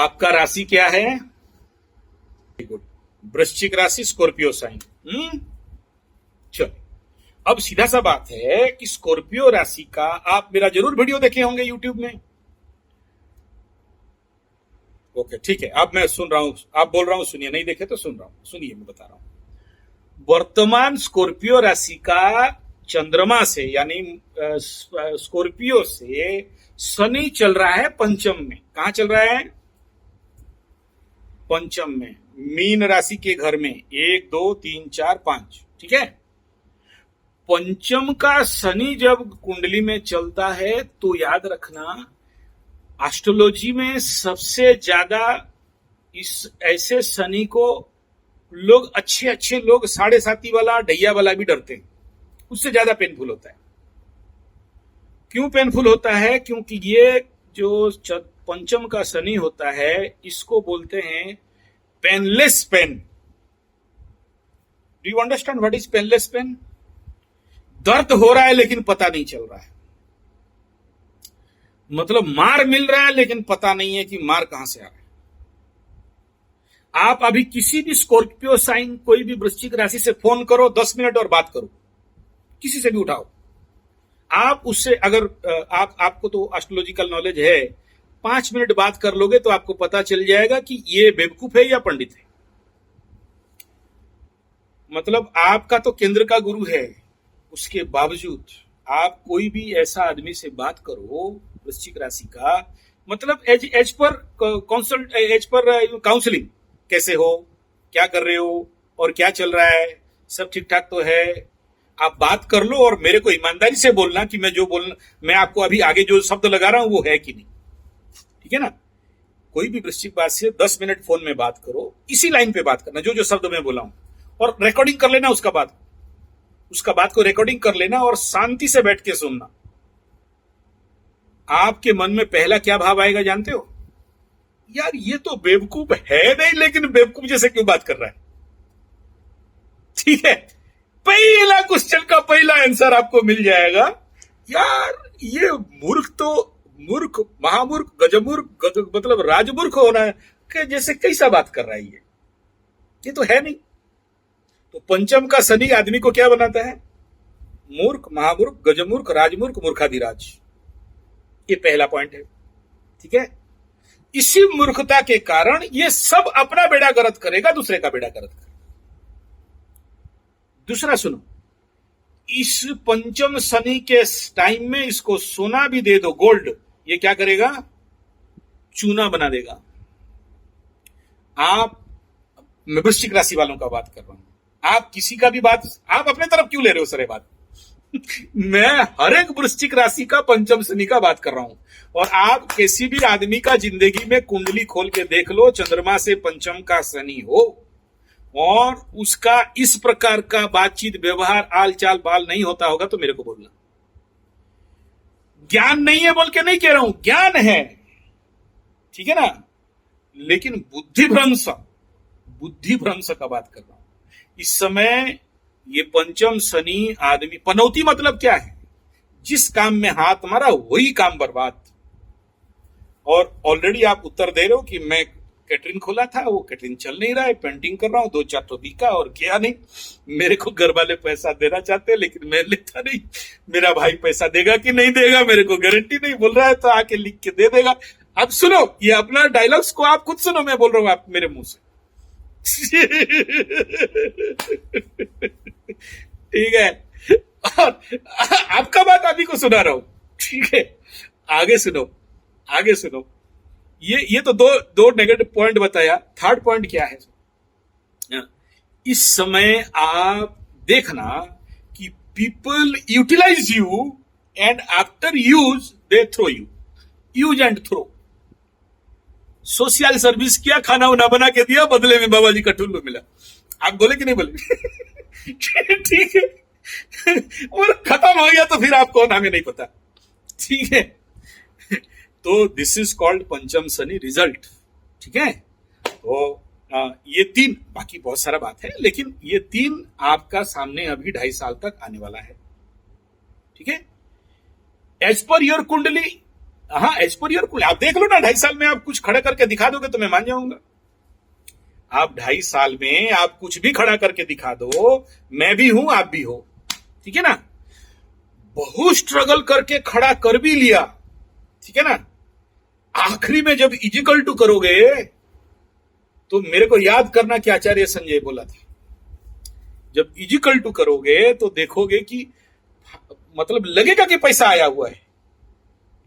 आपका राशि क्या है? गुड, वृश्चिक राशि, स्कॉर्पियो साइन। चलो, अब सीधा सा बात है कि स्कॉर्पियो राशि का आप मेरा जरूर वीडियो देखे होंगे यूट्यूब में। ओके, ठीक है, अब मैं सुन रहा हूं, आप बोल रहा हूं सुनिए, नहीं देखे तो सुन रहा हूं, सुनिए मैं बता रहा हूं। वर्तमान स्कॉर्पियो राशि का चंद्रमा से यानी स्कॉर्पियो से शनि चल रहा है पंचम में। कहां चल रहा है? पंचम में, मीन राशि के घर में। 1 2 3 4 5, ठीक है। पंचम का शनि जब कुंडली में चलता है तो याद रखना, एस्ट्रोलॉजी में सबसे ज्यादा इस ऐसे शनि को लोग अच्छे लोग 7.5 वाला, ढैया वाला भी डरते हैं। उससे ज्यादा पेनफुल होता है। क्यों पेनफुल होता है? क्योंकि ये जो पंचम का शनि होता है, इसको बोलते हैं painless pain. Do you understand what is painless pain? दर्द हो रहा है लेकिन पता नहीं चल रहा है, मतलब मार मिल रहा है लेकिन पता नहीं है कि मार कहां से आ रहा है। आप अभी किसी भी स्कॉर्पियो साइन, कोई भी वृश्चिक राशि से फोन करो, 10 मिनट और बात करो, किसी से भी उठाओ, आप उससे अगर आपको तो एस्ट्रोलॉजिकल नॉलेज है, 5 मिनट बात कर लोगे तो आपको पता चल जाएगा कि ये बेवकूफ है या पंडित है। मतलब आपका तो केंद्र का गुरु है, उसके बावजूद आप कोई भी ऐसा आदमी से बात करो वृश्चिक राशि का, मतलब एज पर काउंसलिंग, कैसे हो, क्या कर रहे हो, और क्या चल रहा है, सब ठीक ठाक तो है, आप बात कर लो और मेरे को ईमानदारी से बोलना कि मैं आपको अभी आगे जो शब्द लगा रहा हूं वो है कि नहीं, ठीक है ना। कोई भी वृश्चिक बात से 10 मिनट फोन में बात करो, इसी लाइन पे बात करना, जो शब्द मैं बोला हूं, और रिकॉर्डिंग कर लेना उसका बात को रिकॉर्डिंग कर लेना और शांति से बैठ के सुनना। आपके मन में पहला क्या भाव आएगा जानते हो? यार ये तो बेवकूफ है नहीं, लेकिन बेवकूफ जैसे क्यों बात कर रहा है, ठीक है। पहला क्वेश्चन का पहला आंसर आपको मिल जाएगा, यार ये मूर्ख, महामूर्ख, गजमूर्ख, मतलब राजमूर्ख होना है कि जैसे कैसा बात कर रहा है ये तो है नहीं। तो पंचम का शनि आदमी को क्या बनाता है? मूर्ख, महामूर्ख, गजमूर्ख, राजमूर्ख, मूर्खाधिराज। ये पहला पॉइंट है, ठीक है। इसी मूर्खता के कारण ये सब अपना बेड़ा गर्क करेगा, दूसरे का बेड़ा गर्क करेगा। दूसरा सुनो, इस पंचम शनि के टाइम में इसको सोना भी दे दो, गोल्ड, ये क्या करेगा? चूना बना देगा। मैं वृश्चिक राशि वालों का बात कर रहा हूं, आप किसी का भी बात आप अपने तरफ क्यों ले रहे हो सर? ये बात मैं हर एक वृश्चिक राशि का पंचम शनि का बात कर रहा हूं। और आप किसी भी आदमी का जिंदगी में कुंडली खोल के देख लो, चंद्रमा से पंचम का शनि हो और उसका इस प्रकार का बातचीत, व्यवहार, आल चाल बाल नहीं होता होगा तो मेरे को बोलना। ज्ञान नहीं है बोल के नहीं कह रहा हूं, ज्ञान है, ठीक है ना, लेकिन बुद्धिभ्रंश का बात कर रहा हूं। इस समय ये पंचम शनि आदमी, पनौती मतलब क्या है? जिस काम में हाथ मारा वही काम बर्बाद। और ऑलरेडी आप उत्तर दे रहे हो कि मैं कैटरिंग खोला था, वो कैटरिंग चल नहीं रहा है, पेंटिंग कर रहा हूं, 2-4 तो बिका और क्या नहीं। मेरे को घर वाले पैसा देना चाहते हैं लेकिन मैं लेता नहीं। मेरा भाई पैसा देगा कि नहीं देगा मेरे को गारंटी नहीं, बोल रहा है तो आके लिख के दे देगा। अब सुनो, ये अपना डायलॉग्स को आप खुद सुनो, मैं बोल रहा हूं आप मेरे मुंह से। ठीक है, और आपका बात अभी को सुना रहा हूं, ठीक है। आगे सुनो, ये तो दो नेगेटिव पॉइंट बताया। थर्ड पॉइंट क्या है? इस समय आप देखना कि people utilize you and after use they throw you, use and throw. Social service किया, खाना उना बना के दिया, बदले में बाबा जी का टुल्लू मिला। आप बोले कि नहीं बोले? ठीक है, और खत्म हो गया तो फिर आप कौन, हमें नहीं पता, ठीक है। तो दिस इज कॉल्ड पंचम शनि रिजल्ट, ठीक है। तो ये 3, बाकी बहुत सारा बात है, लेकिन ये 3 आपका सामने अभी 2.5 साल तक आने वाला है, ठीक है। एज पर योर कुंडली हाँ, एज पर योर कुल, आप देख लो ना, 2.5 साल में आप कुछ खड़ा करके दिखा दोगे तो मैं मान जाऊंगा। आप 2.5 साल में आप कुछ भी खड़ा करके दिखा दो, मैं भी हूं, आप भी हो, ठीक है ना। बहुत स्ट्रगल करके खड़ा कर भी लिया, ठीक है ना, आखिरी में जब इजिकल टू करोगे तो मेरे को याद करना कि आचार्य संजय बोला था, जब इजिकल टू करोगे तो देखोगे कि मतलब लगेगा कि पैसा आया हुआ है,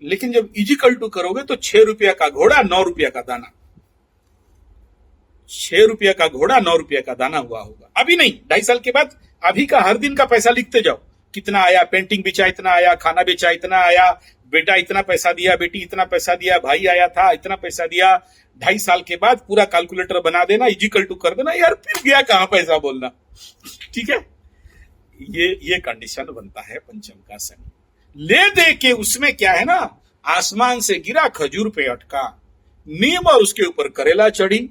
लेकिन जब इजिकल टू करोगे तो 6 रुपया का घोड़ा 9 रुपया का दाना, 6 रुपया का घोड़ा 9 रुपया का दाना हुआ होगा। अभी नहीं, 2.5 साल के बाद अभी का हर दिन का पैसा लिखते जाओ, कितना आया, पेंटिंग बेचा इतना आया, खाना बेचा इतना आया, बेटा इतना पैसा दिया, बेटी इतना पैसा दिया, भाई आया था इतना पैसा दिया। 2.5 साल के बाद पूरा कैलकुलेटर बना देना, इजिकल टू कर देना, यार फिर गया कहां पैसा बोलना, ठीक है। ये कंडीशन बनता है पंचम का शनि। ले दे के उसमें क्या है ना, आसमान से गिरा खजूर पे अटका, नीम और उसके ऊपर करेला चढ़ी।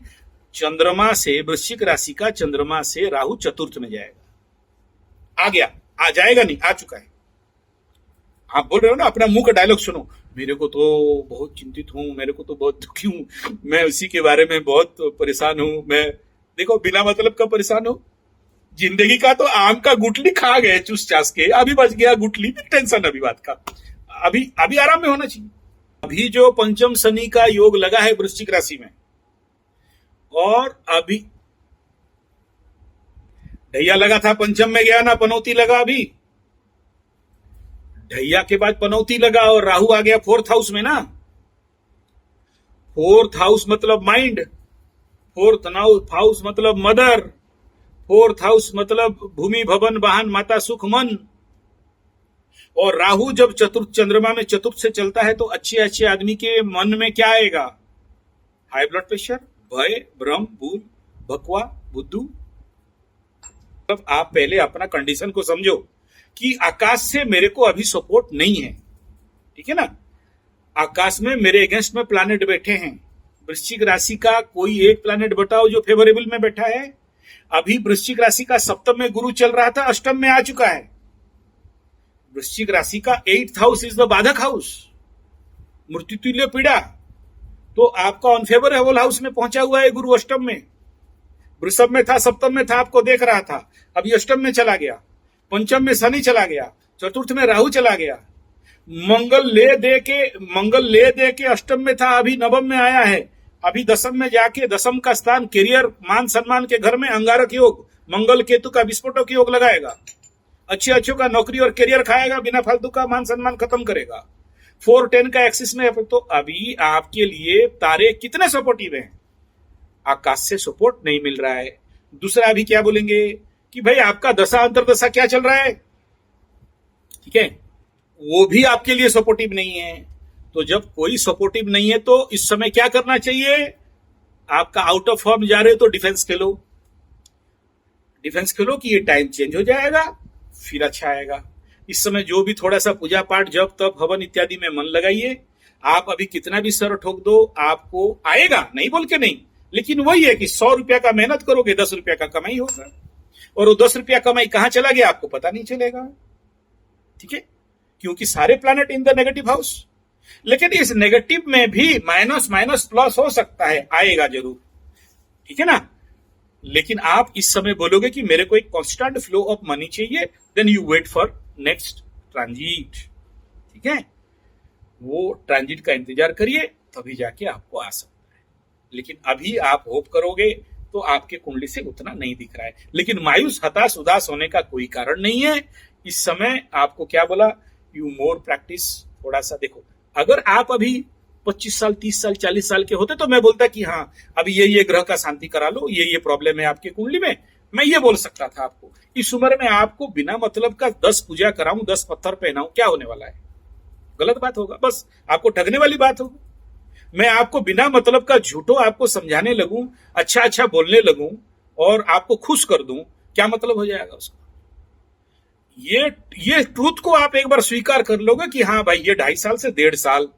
चंद्रमा से, वृश्चिक राशि का चंद्रमा से राहु चतुर्थ में जाएगा, आ गया, आ जाएगा नहीं, आ चुका है। आप बोल रहे हो ना, अपना मुंह का डायलॉग सुनो, मेरे को तो बहुत चिंतित हूं, मेरे को तो बहुत दुखी हूं, मैं उसी के बारे में बहुत परेशान हूं। मैं देखो, बिना मतलब का परेशान हो, जिंदगी का तो आम का गुठली खा गए चूस चास के, अभी बच गया गुठली, टेंशन अभी बात का, अभी आराम में होना चाहिए। अभी जो पंचम शनि का योग लगा है वृश्चिक राशि में, और अभी ढैया लगा था, पंचम में गया ना, पनौती लगा, अभी ढैया के बाद पनौती लगा और राहु आ गया 4th हाउस में ना। 4th हाउस मतलब माइंड, 4th हाउस मतलब मदर, 4th हाउस मतलब भूमि भवन वाहन माता सुख मन। और राहु जब चतुर्थ चंद्रमा में चतुर्थ से चलता है तो अच्छे अच्छे आदमी के मन में क्या आएगा, हाई ब्लड प्रेशर, भय, भ्रम, भूल, भकवा, बुद्धू। अब आप पहले अपना कंडीशन को समझो कि आकाश से मेरे को अभी सपोर्ट नहीं है, ठीक है ना। आकाश में मेरे अगेंस्ट में प्लैनेट बैठे हैं। वृश्चिक राशि का कोई एक प्लैनेट बताओ जो फेवरेबल में बैठा है। अभी वृश्चिक राशि का सप्तम में गुरु चल रहा था, अष्टम में आ चुका है। वृश्चिक राशि का 8th हाउस इज द बाधक हाउस, मृत्युतुल्य पीड़ा, तो आपका अनफेवरेबल हाउस में पहुंचा हुआ है गुरु, अष्टम में। वृषभ में था, सप्तम में था, आपको देख रहा था, अभी अष्टम में चला गया। पंचम में शनि चला गया, चतुर्थ में राहु चला गया। मंगल ले दे के अष्टम में था, अभी नवम में आया है। अभी दसम में जाके, दसम का स्थान कैरियर मान सम्मान के घर में अंगारक योग, मंगल केतु का विस्फोटक योग लगाएगा। अच्छे अच्छों का नौकरी और कैरियर खाएगा, बिना फालतू का मान सम्मान खत्म करेगा। 4-10 का एक्सिस में। तो अभी आपके लिए तारे कितने सपोर्टिव हैं, आकाश से सपोर्ट नहीं मिल रहा है। दूसरा अभी क्या बोलेंगे कि भाई आपका दशा अंतरदशा क्या चल रहा है, ठीक है, वो भी आपके लिए सपोर्टिव नहीं है। तो जब कोई सपोर्टिव नहीं है तो इस समय क्या करना चाहिए, आपका आउट ऑफ फॉर्म जा रहे हो तो डिफेंस खेलो, डिफेंस खेलो कि ये टाइम चेंज हो जाएगा, फिर अच्छा आएगा। इस समय जो भी थोड़ा सा पूजा पाठ, जप तप, हवन इत्यादि में मन लगाइए। आप अभी कितना भी सर ठोक दो, आपको आएगा, नहीं बोल के नहीं, लेकिन वही है कि 100 रुपया का मेहनत करोगे, 10 रुपया का कमाई होगा, और वो 10 रुपया कमाई कहां चला गया आपको पता नहीं चलेगा, ठीक है, क्योंकि सारे planet in the negative house. लेकिन इस नेगेटिव में भी माइनस माइनस प्लस हो सकता है, आएगा जरूर, ठीक है ना। लेकिन आप इस समय बोलोगे कि मेरे को एक कांस्टेंट फ्लो ऑफ मनी चाहिए, then you wait for next transit, ठीक है, वो ट्रांजिट का इंतजार करिए, तभी जाके आपको आ सकता है। लेकिन अभी आप होप करोगे तो आपके कुंडली से उतना नहीं दिख रहा है। लेकिन मायूस, हताश, उदास होने का कोई कारण नहीं है। इस समय आपको क्या बोला, यू मोर प्रैक्टिस, थोड़ा सा देखो। अगर आप अभी 25 साल, 30 साल, 40 साल के होते तो मैं बोलता कि हाँ अभी ये ग्रह का शांति करा लो, ये प्रॉब्लम है आपके कुंडली में, मैं ये बोल सकता था आपको। इस उम्र में आपको बिना मतलब का 10 पूजा कराऊं, 10 पत्थर पहनाऊं, क्या होने वाला है, गलत बात होगा, बस आपको ठगने वाली बात होगी। मैं आपको बिना मतलब का झूठो आपको समझाने लगूं, अच्छा अच्छा बोलने लगूं और आपको खुश कर दूं, क्या मतलब हो जाएगा उसका। ये ट्रूथ को आप एक बार स्वीकार कर लोगे कि हाँ भाई ये 2.5 साल से 1.5 साल,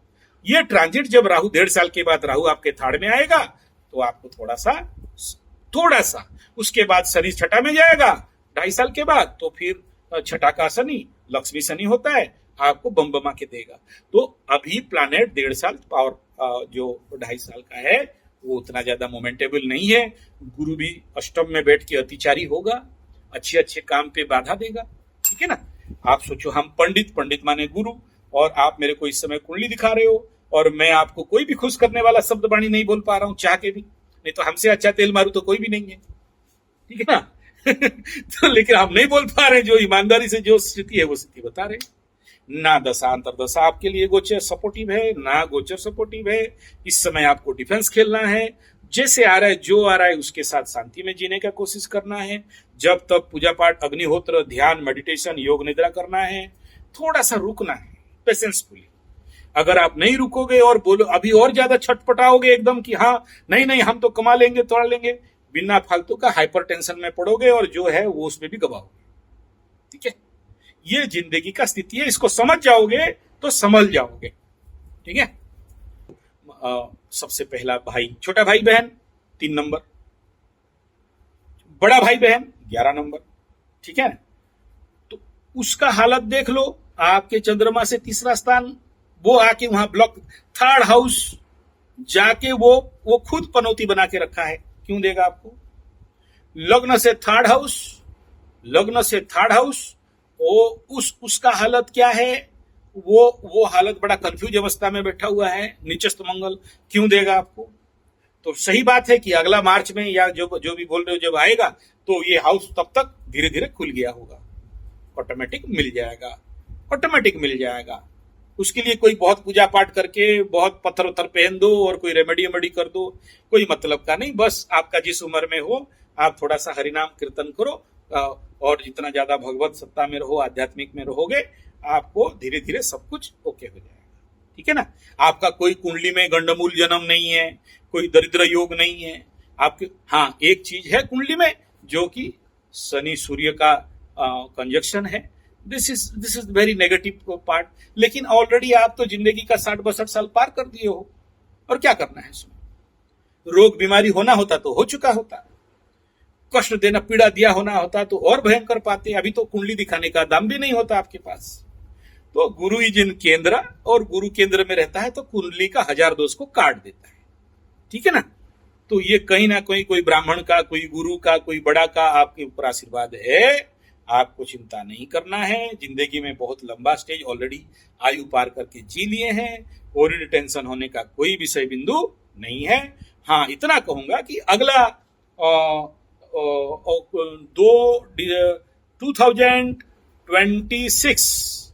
ये ट्रांजिट जब राहु 1.5 साल के बाद राहु आपके थाड़ में आएगा तो आपको थोड़ा सा उसके बाद शनि छठा में जाएगा 2.5 साल के बाद, तो फिर छठा का शनि लक्ष्मी शनि होता है, आपको बम बमा के देगा। तो अभी प्लानेट 1.5 साल पावर जो 2.5 साल का है वो उतना ज्यादा मोमेंटेबल नहीं है। गुरु भी अष्टम में बैठ के अतिचारी होगा, अच्छे अच्छे काम पे बाधा देगा। ठीक है ना। आप सोचो हम पंडित माने गुरु, और आप मेरे को इस समय कुंडली दिखा रहे हो और मैं आपको कोई भी खुश करने वाला शब्द वाणी नहीं बोल पा रहा हूं चाह के भी, नहीं तो हमसे अच्छा तेल मारू तो कोई भी नहीं है। ठीक है ना। तो लेकिन हम नहीं बोल पा रहे, जो ईमानदारी से जो स्थिति है वो स्थिति बता रहे। ना दशा अंतरदशा आपके लिए गोचर सपोर्टिव है, ना गोचर सपोर्टिव है। इस समय आपको डिफेंस खेलना है, जैसे आ रहा है जो आ रहा है उसके साथ शांति में जीने का कोशिश करना है। जब तक पूजा पाठ, अग्निहोत्र, ध्यान, मेडिटेशन, योग निद्रा करना है, थोड़ा सा रुकना है पेशेंसफुली। अगर आप नहीं रुकोगे और बोलो अभी और ज्यादा छटपटाओगे एकदम कि हाँ नहीं नहीं हम तो कमा लेंगे तोड़ लेंगे, बिना फालतू का हाइपर टेंशन में पड़ोगे और जो है वो उसमें भी गवाओगे। ठीक है, ये जिंदगी का स्थिति है, इसको समझ जाओगे तो संभल जाओगे। ठीक है। सबसे पहला भाई, छोटा भाई बहन 3 नंबर, बड़ा भाई बहन 11 नंबर। ठीक है, तो उसका हालत देख लो। आपके चंद्रमा से तीसरा स्थान, वो आके वहां ब्लॉक 3rd हाउस जाके वो खुद पनौती बना के रखा है। क्यों देगा आपको? लग्न से 3rd हाउस, लग्न से 3rd हाउस, उसका हालत क्या है? वो हालत बड़ा कंफ्यूज अवस्था में बैठा हुआ है। नीचस्थ मंगल क्यों देगा आपको? तो सही बात है कि अगला मार्च में या जो भी बोल रहे हो जब आएगा तो ये हाउस तब तक धीरे धीरे खुल गया होगा, ऑटोमेटिक मिल जाएगा, ऑटोमेटिक मिल जाएगा। उसके लिए कोई बहुत पूजा पाठ करके बहुत पत्थर उत्थर पहन दो और कोई रेमेडी वेमेडी कर दो, कोई मतलब का नहीं। बस आपका जिस उम्र में हो आप थोड़ा सा हरिनाम कीर्तन करो, और जितना ज्यादा भगवत सत्ता में रहो, आध्यात्मिक में रहोगे, आपको धीरे धीरे सब कुछ ओके हो जाएगा। ठीक है ना। आपका कोई कुंडली में गंडमूल जन्म नहीं है, कोई दरिद्र योग नहीं है आपके। हाँ, एक चीज है कुंडली में जो कि शनि सूर्य का कंजक्शन है। This is very negative part. लेकिन ऑलरेडी आप तो जिंदगी का 60-62 साल पार कर दिए हो, और क्या करना है इसमें? रोग बीमारी होना होता तो हो चुका होता, कष्ट देना, पीड़ा दिया होना होता तो और भयंकर पाते। अभी तो कुंडली दिखाने का दम भी नहीं होता आपके पास। तो गुरु ही जिन केंद्र, और गुरु केंद्र में रहता है तो कुंडली का 1000 दोष को काट देता है। ठीक है ना। तो ये कहीं ना कहीं कोई ब्राह्मण का, कोई गुरु का, कोई बड़ा का आपके ऊपर आशीर्वाद है। आपको चिंता नहीं करना है। जिंदगी में बहुत लंबा स्टेज ऑलरेडी आयु पार करके जी लिए हैं, और टेंशन होने का कोई विषय बिंदु नहीं है। हाँ, इतना कहूंगा कि अगला 2026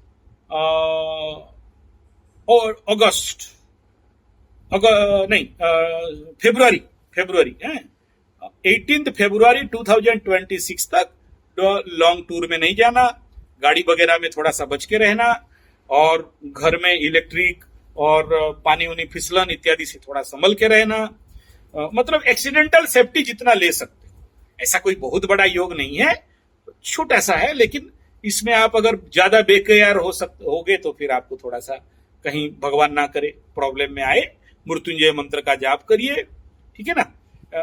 और अगस्त, नहीं फरवरी 18 फरवरी 2026 तक लॉन्ग टूर में नहीं जाना, गाड़ी वगैरह में थोड़ा सा बच के रहना, और घर में इलेक्ट्रिक और पानी उनी फिसलन इत्यादि से थोड़ा संभल के रहना। मतलब एक्सीडेंटल सेफ्टी जितना ले सकते हो। ऐसा कोई बहुत बड़ा योग नहीं है, छोटा सा है, लेकिन इसमें आप अगर ज्यादा बेकरार होगे तो फिर आपको थोड़ा सा कहीं भगवान ना करे प्रॉब्लम में आए, मृत्युंजय मंत्र का जाप करिए। ठीक है ना।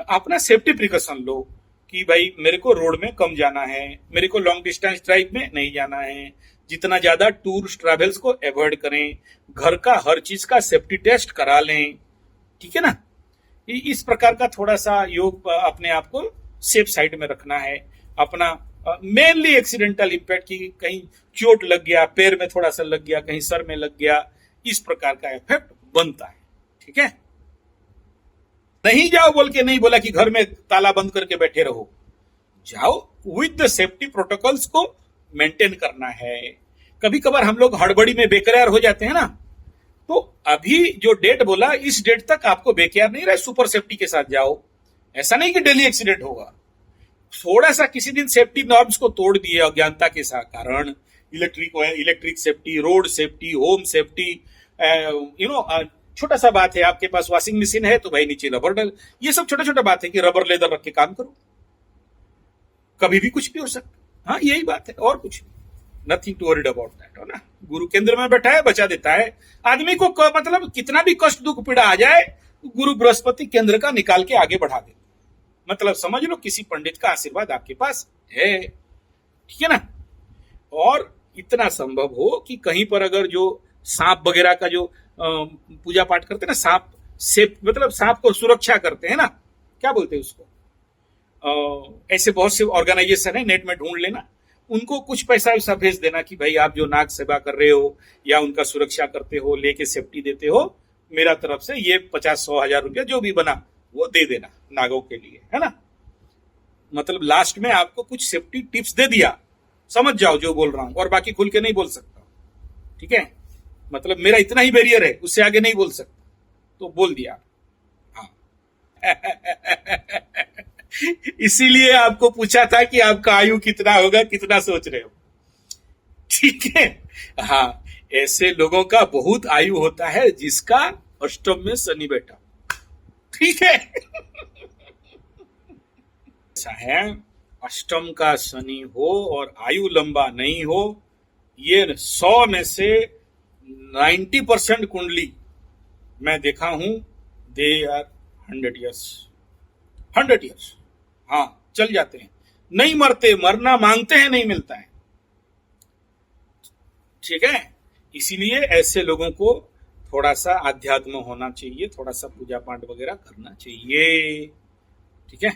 अपना सेफ्टी प्रिकॉशन लो कि भाई मेरे को रोड में कम जाना है, मेरे को लॉन्ग डिस्टेंस ड्राइव में नहीं जाना है, जितना ज्यादा टूर्स ट्रैवल्स को अवॉइड करें, घर का हर चीज का सेफ्टी टेस्ट करा लें। ठीक है ना। इस प्रकार का थोड़ा सा योग अपने आप को सेफ साइड में रखना है। अपना मेनली एक्सीडेंटल इम्पैक्ट की कहीं चोट लग गया, पैर में थोड़ा सा लग गया, कहीं सर में लग गया, इस प्रकार का इफेक्ट बनता है। ठीक है। नहीं जाओ बोल के नहीं बोला कि घर में ताला बंद करके बैठे रहो, जाओ विद द सेफ्टी प्रोटोकॉल्स को मेंटेन करना है। कभी कभार हम लोग हड़बड़ी में बेकरार हो जाते हैं ना, तो अभी जो डेट बोला इस डेट तक आपको बेकरार नहीं रहे, सुपर सेफ्टी के साथ जाओ। ऐसा नहीं कि डेली एक्सीडेंट होगा, थोड़ा सा किसी दिन सेफ्टी नॉर्म्स को तोड़ दिए अज्ञानता के कारण, electric safety, road safety, home safety, छोटा सा बात है, आपके पास वॉशिंग मशीन है तो भाई नीचे रबर डाल, ये सब छोटा छोटा बात है कि रबर लेदर रख के काम करो, कभी भी कुछ भी हो सकता। हाँ, यही बात है, और कुछ nothing to worried about that, है ना। गुरु केंद्र में बैठा है, बचा देता है आदमी को। मतलब कितना भी कष्ट दुख पीड़ा आ जाए, गुरु बृहस्पति केंद्र का निकाल के आगे बढ़ा देता। मतलब समझ लो किसी पंडित का आशीर्वाद आपके पास है। ठीक है ना। और इतना संभव हो कि कहीं पर अगर जो सांप वगैरह का जो पूजा पाठ करते हैं ना, सांप से मतलब सांप को सुरक्षा करते हैं ना, क्या बोलते हैं उसको, ऐसे बहुत से ऑर्गेनाइजेशन है, नेट में ढूंढ लेना, उनको कुछ पैसा वैसा भेज देना कि भाई आप जो नाग सेवा कर रहे हो या उनका सुरक्षा करते हो, लेके सेफ्टी देते हो, मेरा तरफ से ये 50-100 हजार रुपया जो भी बना वो दे देना नागों के लिए, है ना। मतलब लास्ट में आपको कुछ सेफ्टी टिप्स दे दिया, समझ जाओ जो बोल रहा हूं, और बाकी खुल के नहीं बोल सकता, ठीक है। मतलब मेरा इतना ही बैरियर है, उससे आगे नहीं बोल सकता, तो बोल दिया। हाँ इसीलिए आपको पूछा था कि आपका आयु कितना होगा, कितना सोच रहे हो, ठीक है। हाँ, ऐसे लोगों का बहुत आयु होता है जिसका अष्टम में शनि बैठा, ठीक है। ऐसा है, अष्टम का शनि हो और आयु लंबा नहीं हो, ये 100 में से 90% कुंडली मैं देखा हूं, दे आर 100 ईयर्स, 100 ईयर्स, हाँ चल जाते हैं, नहीं मरते, मरना मांगते हैं, नहीं मिलता है, ठीक है। इसीलिए ऐसे लोगों को थोड़ा सा आध्यात्म होना चाहिए, थोड़ा सा पूजा पाठ वगैरह करना चाहिए, ठीक है।